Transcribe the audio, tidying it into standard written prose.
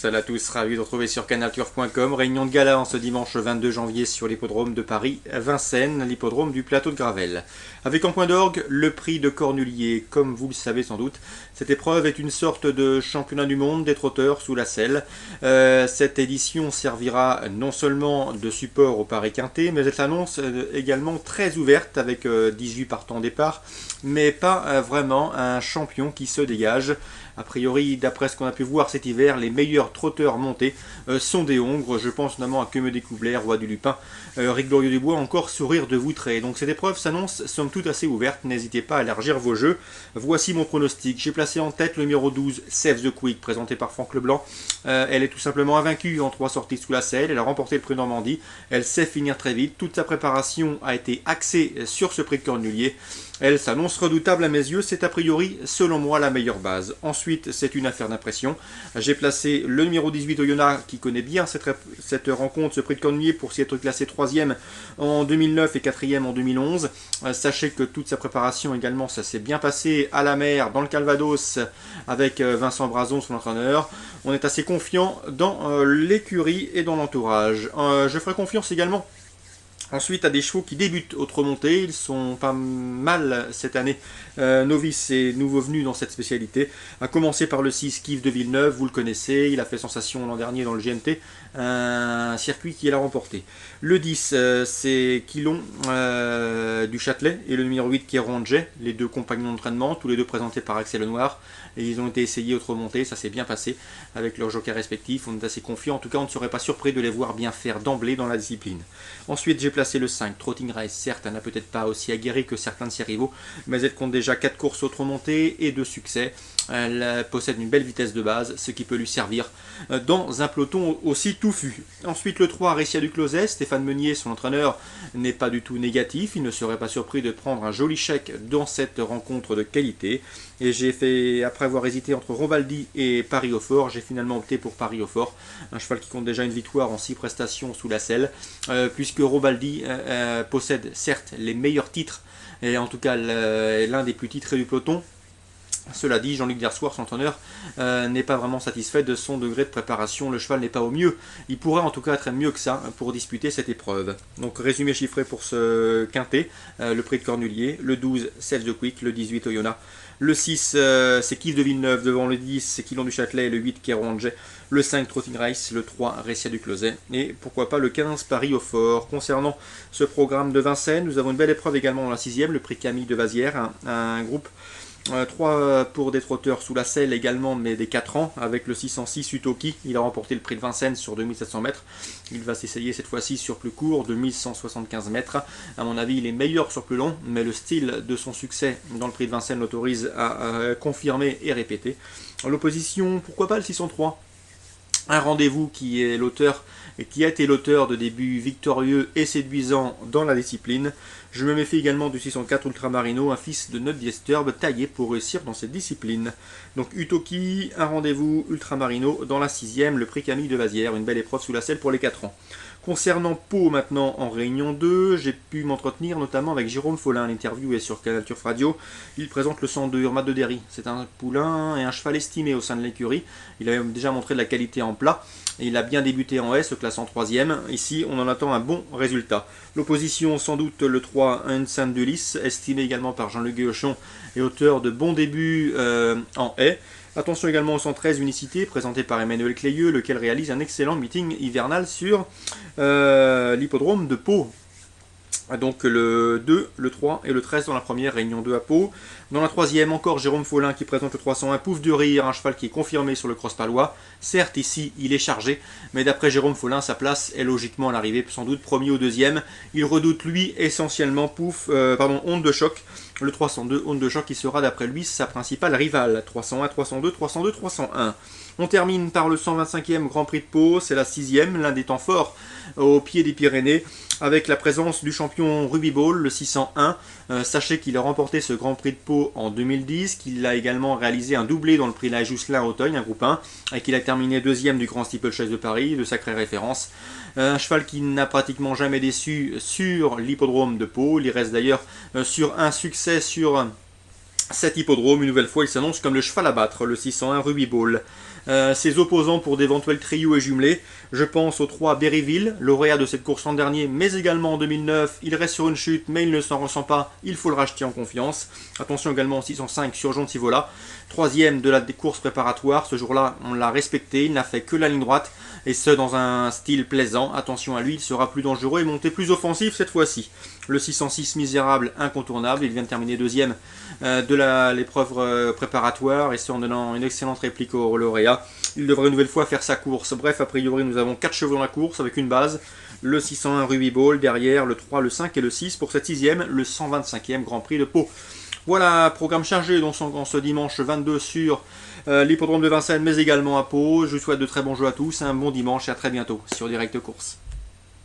Salut à tous, ravi de vous retrouver sur canalturf.com. Réunion de gala en ce dimanche 22 janvier sur l'hippodrome de Paris-Vincennes, l'hippodrome du plateau de Gravel. Avec en point d'orgue le prix de Cornulier. Comme vous le savez sans doute, cette épreuve est une sorte de championnat du monde des trotteurs sous la selle. Cette édition servira non seulement de support au Paris Quintet, mais elle s'annonce également très ouverte avec 18 partants au départ, mais pas vraiment un champion qui se dégage. A priori, d'après ce qu'on a pu voir cet hiver, les meilleurs trotteurs montés sont des Hongres. Je pense notamment à Queue Découbler, Roi du Lupin, Rick Glorieux Dubois, encore Sourire de Voutray. Donc cette épreuve s'annonce somme toute assez ouverte. N'hésitez pas à élargir vos jeux. Voici mon pronostic. J'ai placé en tête le numéro 12, Save the Quick, présenté par Franck Leblanc. Elle est tout simplement invaincue en 3 sorties sous la selle. Elle a remporté le prix Normandie. Elle sait finir très vite. Toute sa préparation a été axée sur ce prix de Cornulier. Elle s'annonce redoutable à mes yeux, c'est a priori, selon moi, la meilleure base. Ensuite, c'est une affaire d'impression. J'ai placé le numéro 18 Oyonnax, qui connaît bien cette rencontre, ce prix de Cornulier, pour s'y être classé 3e en 2009 et 4e en 2011. Sachez que toute sa préparation également, ça s'est bien passé à la mer, dans le Calvados, avec Vincent Brazon, son entraîneur. On est assez confiant dans l'écurie et dans l'entourage. Je ferai confiance également ensuite à des chevaux qui débutent autre montée, ils sont pas mal cette année, novices et nouveaux venus dans cette spécialité. À commencer par le 6, Kiff de Villeneuve, vous le connaissez, il a fait sensation l'an dernier dans le GNT, un circuit qu'il a remporté. Le 10, c'est Quilon du Châtelet et le numéro 8 qui est Ronget, les deux compagnons d'entraînement, tous les deux présentés par Axel Lenoir. Et ils ont été essayés autre montée, ça s'est bien passé avec leurs jockeys respectifs, on est assez confiant, en tout cas on ne serait pas surpris de les voir bien faire d'emblée dans la discipline. Ensuite j'ai placé le 5, Trotting Race, certes elle n'a peut-être pas aussi aguerri que certains de ses rivaux, mais elle compte déjà 4 courses autre montée et 2 succès. Elle possède une belle vitesse de base, ce qui peut lui servir dans un peloton aussi touffu. Ensuite le 3, Récia du Closet, Stéphane Meunier, son entraîneur, n'est pas du tout négatif, il ne serait pas surpris de prendre un joli chèque dans cette rencontre de qualité. Et j'ai fait, après avoir hésité entre Robaldi et Paris-au-Fort, j'ai finalement opté pour Paris-au-Fort, un cheval qui compte déjà une victoire en 6 prestations sous la selle, puisque Robaldi possède certes les meilleurs titres, et en tout cas l'un des plus titrés du peloton. Cela dit, Jean-Luc Dersoir, son entraîneur, n'est pas vraiment satisfait de son degré de préparation. Le cheval n'est pas au mieux. Il pourrait en tout cas être mieux que ça pour disputer cette épreuve. Donc résumé chiffré pour ce quintet. Le prix de Cornulier. Le 12, Save the Quick. Le 18, Oyonnax. Le 6, c'est Kiff de Villeneuve. Devant le 10, c'est Quilon du Châtelet. Le 8, Kéronjet. Le 5, Trotting Race. Le 3, Récia du Closet. Et pourquoi pas le 15, Paris-au-Fort. Concernant ce programme de Vincennes, nous avons une belle épreuve également dans la 6e. Le prix Camille de Vazières. Un groupe 3 pour des trotteurs sous la selle également, mais des 4 ans, avec le 606 Utoki. Il a remporté le prix de Vincennes sur 2700 mètres. Il va s'essayer cette fois-ci sur plus court, 2175 mètres. À mon avis, il est meilleur sur plus long, mais le style de son succès dans le prix de Vincennes l'autorise à confirmer et répéter. L'opposition, pourquoi pas le 603 ? Un rendez-vous qui est l'auteur et qui a été l'auteur de débuts victorieux et séduisants dans la discipline. Je me méfie également du 604 Ultramarino, un fils de notre Diesterbe taillé pour réussir dans cette discipline. Donc Utoki, un rendez-vous Ultramarino dans la 6e, le prix Camille de Vazières, une belle épreuve sous la selle pour les 4 ans. Concernant Pau maintenant en Réunion 2, j'ai pu m'entretenir notamment avec Jérôme Follin, l'interview est sur Canal Turf Radio. Il présente le 102 Urmat de Derry. C'est un poulain et un cheval estimé au sein de l'écurie. Il avait déjà montré de la qualité en plat. Et il a bien débuté en S, se classe en 3e. Ici, on en attend un bon résultat. L'opposition, sans doute le 3, Unsan de Lys, estimé également par Jean-Luc Guillochon et auteur de bons débuts en haie. Attention également au 113 Unicité, présenté par Emmanuel Clayeux, lequel réalise un excellent meeting hivernal sur l'hippodrome de Pau. Donc le 2, le 3 et le 13 dans la première, Réunion 2 à Pau. Dans la troisième, encore Jérôme Follin qui présente le 301 Pouf de Rire, un cheval qui est confirmé sur le cross palois. Certes, ici, il est chargé, mais d'après Jérôme Follin, sa place est logiquement à l'arrivée, sans doute premier ou deuxième. Il redoute, lui, essentiellement Onde de Choc, le 302, Onde de Choc, qui sera, d'après lui, sa principale rivale. 301, 302, 302, 301. On termine par le 125e Grand Prix de Pau, c'est la 6e, l'un des temps forts au pied des Pyrénées, avec la présence du champion Ruby Ball, le 601. Sachez qu'il a remporté ce Grand Prix de Pau en 2010, qu'il a également réalisé un doublé dans le prix La Jousselin à Auteuil, un groupe 1, et qu'il a terminé 2e du Grand Steeplechase de Paris, de sacrée référence. Un cheval qui n'a pratiquement jamais déçu sur l'hippodrome de Pau. Il reste d'ailleurs sur un succès sur cet hippodrome. Une nouvelle fois, il s'annonce comme le cheval à battre, le 601 Ruby Ball. ses opposants pour d'éventuels trios et jumelés. Je pense aux 3 Berryville, lauréat de cette course l'an dernier, mais également en 2009. Il reste sur une chute, mais il ne s'en ressent pas. Il faut le racheter en confiance. Attention également au 605 sur Jontivola. Troisième de la course préparatoire. Ce jour-là, on l'a respecté. Il n'a fait que la ligne droite. Et ce, dans un style plaisant. Attention à lui, il sera plus dangereux et monter plus offensif cette fois-ci. Le 606 misérable, incontournable. Il vient de terminer deuxième de l'épreuve préparatoire. Et ce, en donnant une excellente réplique au lauréat. Il devrait une nouvelle fois faire sa course. Bref, a priori, nous avons 4 chevaux dans la course avec une base. Le 601 Ruby Ball, derrière le 3, le 5 et le 6 pour cette 6e, le 125e Grand Prix de Pau. Voilà, programme chargé donc en ce dimanche 22 sur l'hippodrome de Vincennes, mais également à Pau. Je vous souhaite de très bons jeux à tous, un bon dimanche et à très bientôt sur Direct Course.